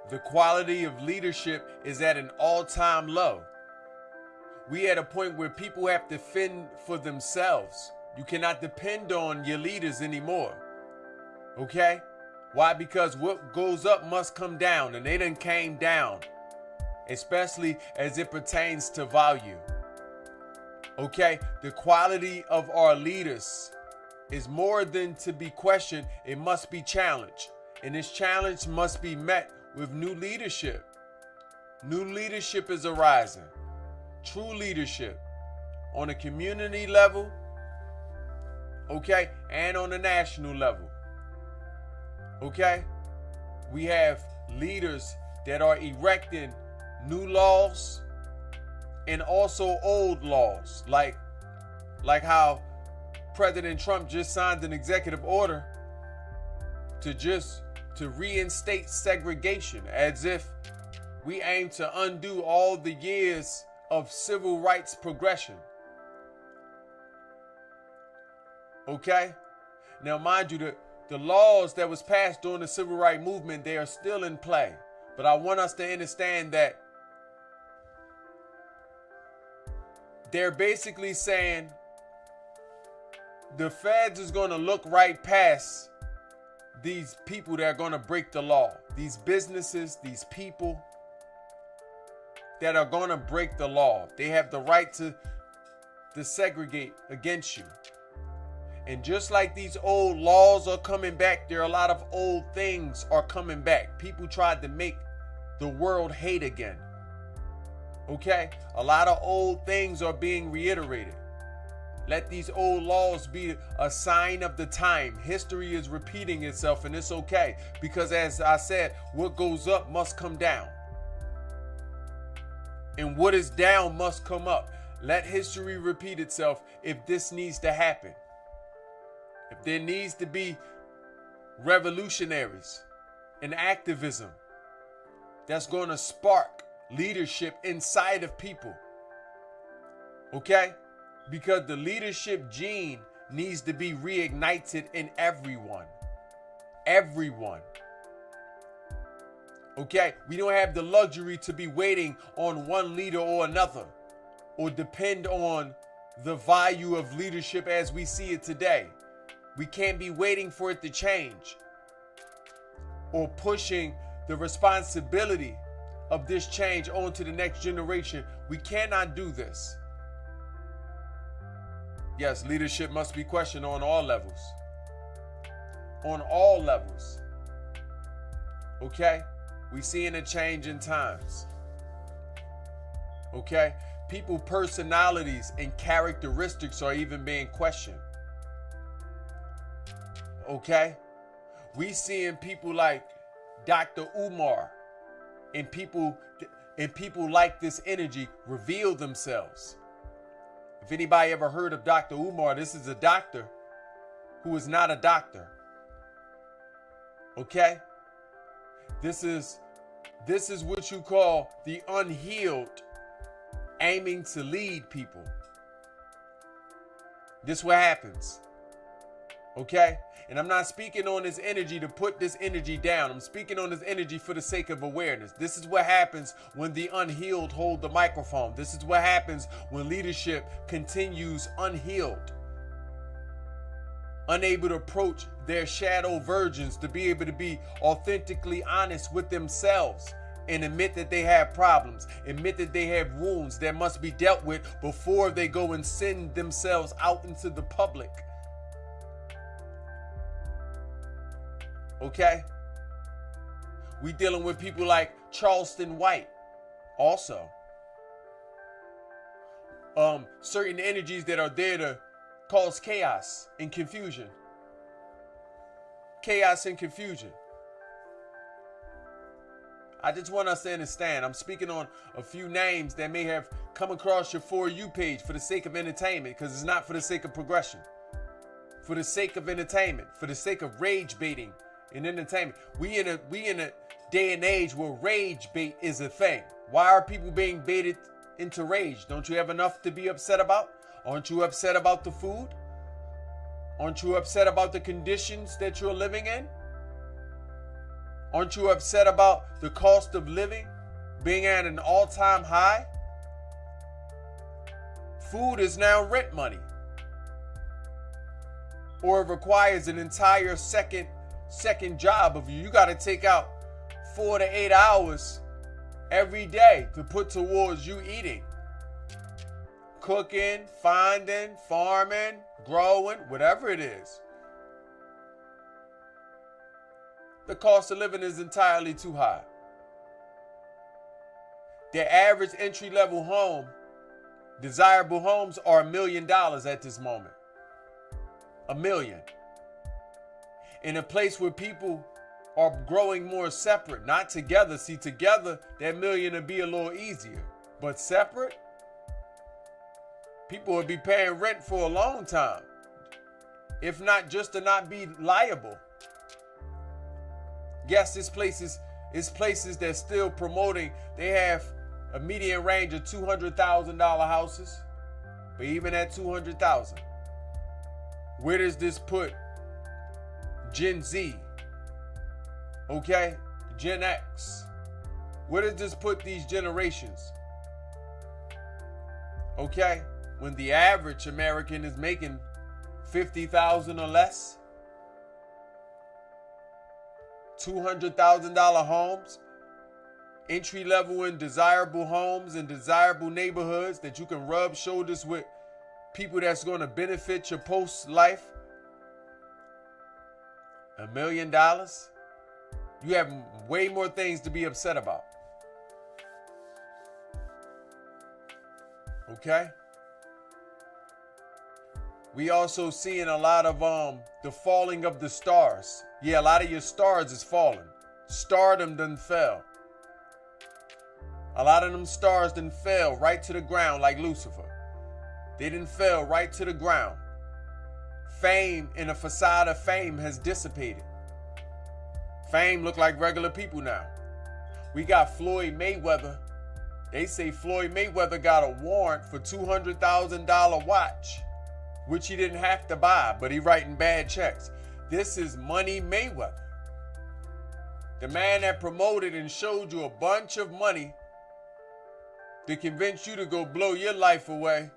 the quality of leadership is at an all-time low. We at a point where people have to fend for themselves. You cannot depend on your leaders anymore. Okay? Why? Because what goes up must come down, and they done came down, especially as it pertains to value. Okay? The quality of our leaders is more than to be questioned. It must be challenged. And this challenge must be met with new leadership. New leadership is arising. True leadership on a community level, okay, and on a national level. Okay? We have leaders that are erecting new laws and also old laws. Like how President Trump just signed an executive order to reinstate segregation, as if we aim to undo all the years of civil rights progression. Okay? Now, mind you, the laws that was passed during the civil rights movement, they are still in play. But I want us to understand that they're basically saying the feds is going to look right past these people that are going to break the law. These businesses, these people that are going to break the law. They have the right to segregate against you. And just like these old laws are coming back, there are a lot of old things are coming back. People tried to make the world hate again. Okay? A lot of old things are being reiterated. Let these old laws be a sign of the time. History is repeating itself, and it's okay. Because as I said, what goes up must come down. And what is down must come up. Let history repeat itself if this needs to happen. If there needs to be revolutionaries and activism that's going to spark leadership inside of people. Okay? Because the leadership gene needs to be reignited in everyone. Everyone. Okay? We don't have the luxury to be waiting on one leader or another, or depend on the value of leadership as we see it today. We can't be waiting for it to change, or pushing the responsibility of this change onto the next generation. We cannot do this. Yes, leadership must be questioned on all levels. On all levels. Okay? We seeing a change in times. Okay? People personalities and characteristics are even being questioned. Okay? We seeing people like Dr. Umar and people like this energy reveal themselves. If anybody ever heard of Dr. Umar, this is a doctor who is not a doctor. Okay? This is what you call the unhealed aiming to lead people. This what happens. Okay? And I'm not speaking on this energy to put this energy down. I'm speaking on this energy for the sake of awareness. This is what happens when the unhealed hold the microphone. This is what happens when leadership continues unhealed, unable to approach their shadow versions, to be able to be authentically honest with themselves and admit that they have problems, admit that they have wounds that must be dealt with before they go and send themselves out into the public. Okay? We dealing with people like Charleston White also. Certain energies that are there to cause chaos and confusion. Chaos and confusion. I just want us to understand. I'm speaking on a few names that may have come across your For You page for the sake of entertainment, because it's not for the sake of progression. For the sake of entertainment, for the sake of rage baiting and entertainment. We in a day and age where rage bait is a thing. Why are people being baited into rage? Don't you have enough to be upset about? Aren't you upset about the food? Aren't you upset about the conditions that you're living in? Aren't you upset about the cost of living being at an all-time high? Food is now rent money. Or it requires an entire second job of you. You got to take out 4 to 8 hours every day to put towards you eating. Cooking, finding, farming, growing, whatever it is. The cost of living is entirely too high. The average entry-level home, desirable homes are $1 million at this moment. $1 million. In a place where people are growing more separate, not together. See, together, that $1 million would be a little easier. But separate, people would be paying rent for a long time. If not, just to not be liable. Yes, it's places that's still promoting. They have a median range of $200,000 houses. But even at $200,000, where does this put Gen Z? Okay? Gen X. Where does this put these generations? Okay? When the average American is making $50,000 or less. $200,000 homes. Entry-level and desirable homes in desirable neighborhoods that you can rub shoulders with people that's going to benefit your post-life. $1 million. You have way more things to be upset about. Okay? We also seeing a lot of the falling of the stars. Yeah, a lot of your stars is falling. Stardom done fell. A lot of them stars done fell right to the ground like Lucifer. They done fell right to the ground. Fame and a facade of fame has dissipated. Fame look like regular people now. We got Floyd Mayweather. They say Floyd Mayweather got a warrant for $200,000 watch, which he didn't have to buy, but he writing bad checks. This is Money Mayweather. The man that promoted and showed you a bunch of money to convince you to go blow your life away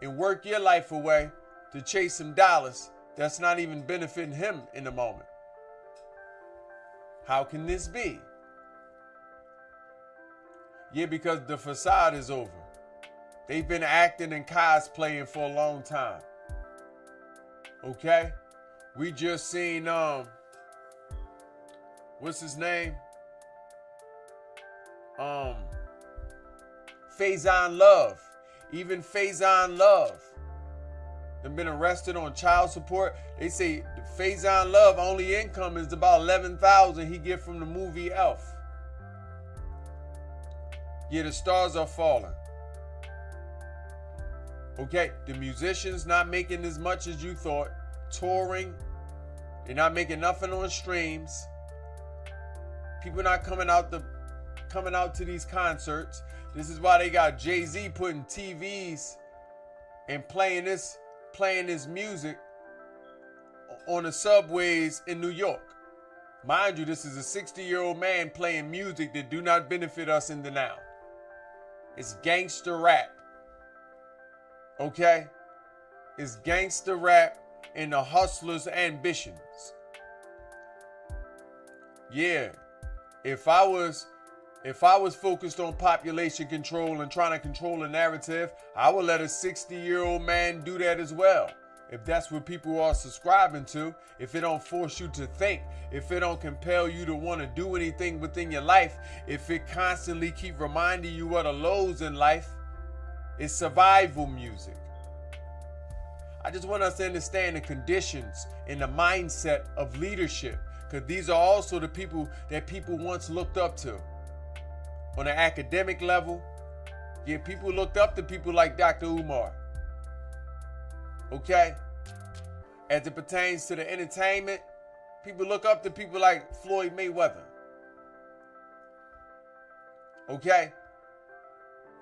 and work your life away to chase some dollars that's not even benefiting him in the moment. How can this be? Yeah, because the facade is over. They've been acting and cosplaying for a long time. Okay? We just seen, what's his name? Faison Love. Even Faison Love. They've been arrested on child support. They say Faison Love only income is about $11,000 he get from the movie Elf. Yeah, the stars are falling. Okay, the musicians not making as much as you thought. Touring, they're not making nothing on streams. People not coming out to these concerts. This is why they got Jay-Z putting TVs and playing this music on the subways in New York. Mind you, this is a 60-year-old man playing music that do not benefit us in the now. It's gangster rap. Okay? It's gangster rap and the hustler's ambitions. Yeah. If I was focused on population control and trying to control a narrative, I would let a 60-year-old man do that as well. If that's what people are subscribing to, if it don't force you to think, if it don't compel you to want to do anything within your life, if it constantly keep reminding you of the lows in life, it's survival music. I just want us to understand the conditions and the mindset of leadership, because these are also the people that people once looked up to. On an academic level, yeah, people looked up to people like Dr. Umar. Okay? As it pertains to the entertainment, people look up to people like Floyd Mayweather. Okay?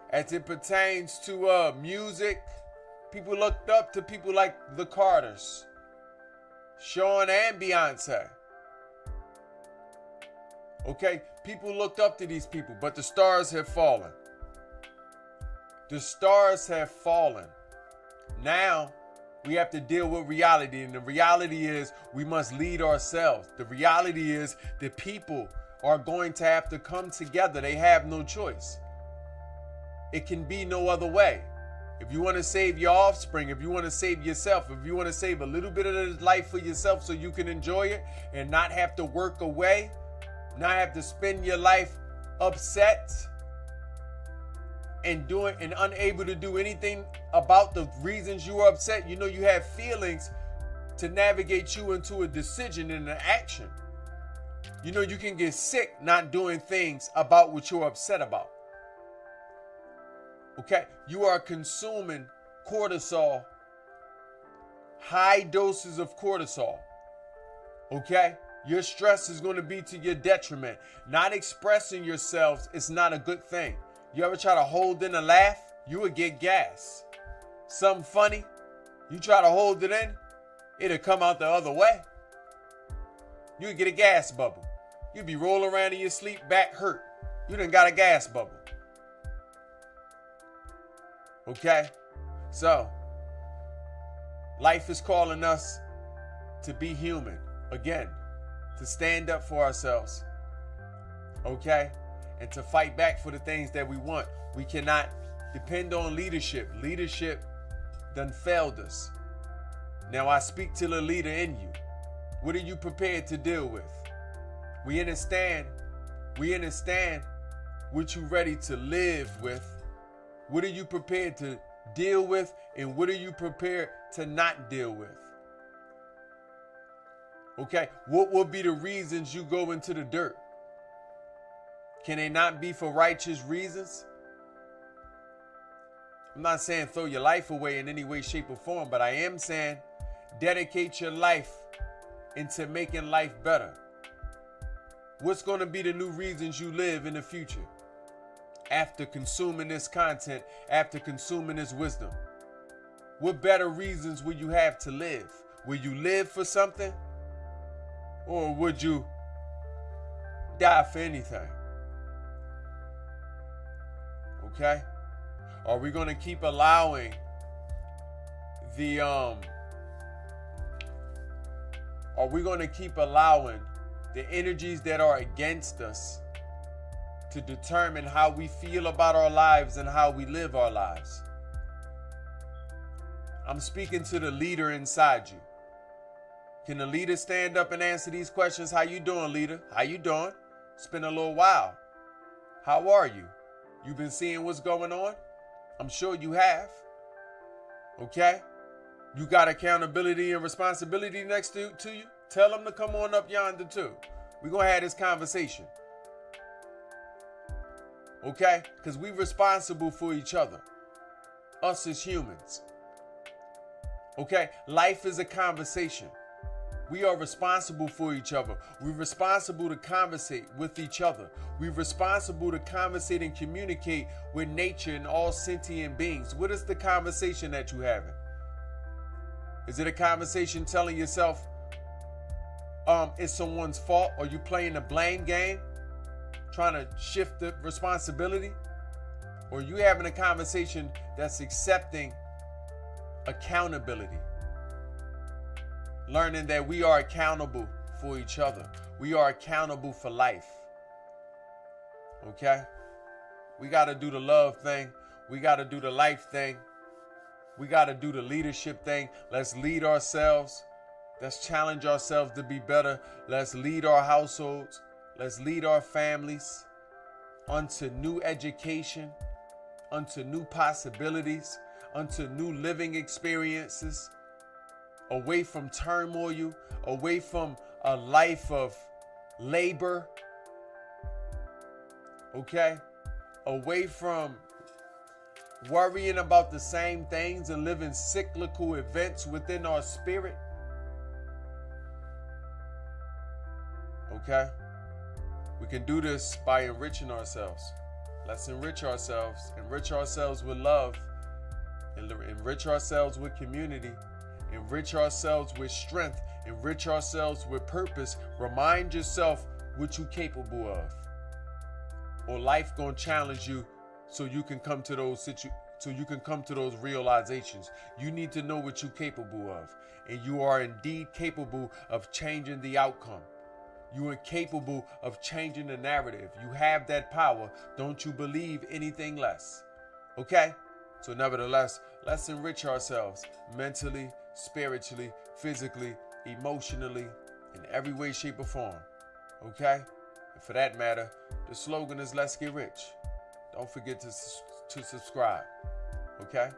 As it pertains to music, people looked up to people like the Carters, Sean and Beyonce. Okay? People looked up to these people, but the stars have fallen. The stars have fallen. Now, we have to deal with reality, and the reality is we must lead ourselves. The reality is that people are going to have to come together. They have no choice. It can be no other way. If you want to save your offspring, if you want to save yourself, if you want to save a little bit of this life for yourself so you can enjoy it and not have to work away, not have to spend your life upset and unable to do anything about the reasons you are upset. You know, you have feelings to navigate you into a decision and an action. You know, you can get sick not doing things about what you're upset about. Okay? You are consuming cortisol, high doses of cortisol. Okay? Your stress is going to be to your detriment. Not expressing yourselves is not a good thing. You ever try to hold in a laugh? You would get gas. Something funny, you try to hold it in, it'll come out the other way. You would get a gas bubble. You'd be rolling around in your sleep, back hurt. You done got a gas bubble. Okay? So, life is calling us to be human. Again, to stand up for ourselves. Okay? And to fight back for the things that we want. We cannot depend on leadership. Leadership done failed us. Now I speak to the leader in you. What are you prepared to deal with? We understand what you're ready to live with. What are you prepared to deal with? And what are you prepared to not deal with? Okay, what will be the reasons you go into the dirt? Can they not be for righteous reasons? I'm not saying throw your life away in any way, shape, or form, but I am saying dedicate your life into making life better. What's going to be the new reasons you live in the future? After consuming this content, after consuming this wisdom, what better reasons will you have to live? Will you live for something? Or would you die for anything? Okay? Are we going to keep allowing the energies that are against us to determine how we feel about our lives and how we live our lives? I'm speaking to the leader inside you. Can the leader stand up and answer these questions? How you doing, leader? How you doing? It's been a little while. How are you? You've been seeing what's going on? I'm sure you have. Okay? You got accountability and responsibility next to you? Tell them to come on up yonder too. We're going to have this conversation. Okay? Because we're responsible for each other. Us as humans. Okay? Life is a conversation. We are responsible for each other. We're responsible to conversate with each other. We're responsible to conversate and communicate with nature and all sentient beings. What is the conversation that you're having? Is it a conversation telling yourself it's someone's fault? Are you playing a blame game? Trying to shift the responsibility? Or are you having a conversation that's accepting accountability? Learning that we are accountable for each other. We are accountable for life. Okay? We got to do the love thing. We got to do the life thing. We got to do the leadership thing. Let's lead ourselves. Let's challenge ourselves to be better. Let's lead our households. Let's lead our families unto new education, unto new possibilities, unto new living experiences. Away from turmoil, away from a life of labor, okay? Away from worrying about the same things and living cyclical events within our spirit, okay? We can do this by enriching ourselves. Let's enrich ourselves with love, and enrich ourselves with community. Enrich ourselves with strength. Enrich ourselves with purpose. Remind yourself what you capable of. Or life gonna challenge you so you can come to those realizations. You need to know what you're capable of. And you are indeed capable of changing the outcome. You are capable of changing the narrative. You have that power. Don't you believe anything less. Okay? So nevertheless, let's enrich ourselves mentally, spiritually, physically, emotionally, in every way, shape, or form. Okay? And for that matter, the slogan is let's get rich. Don't forget to subscribe. Okay?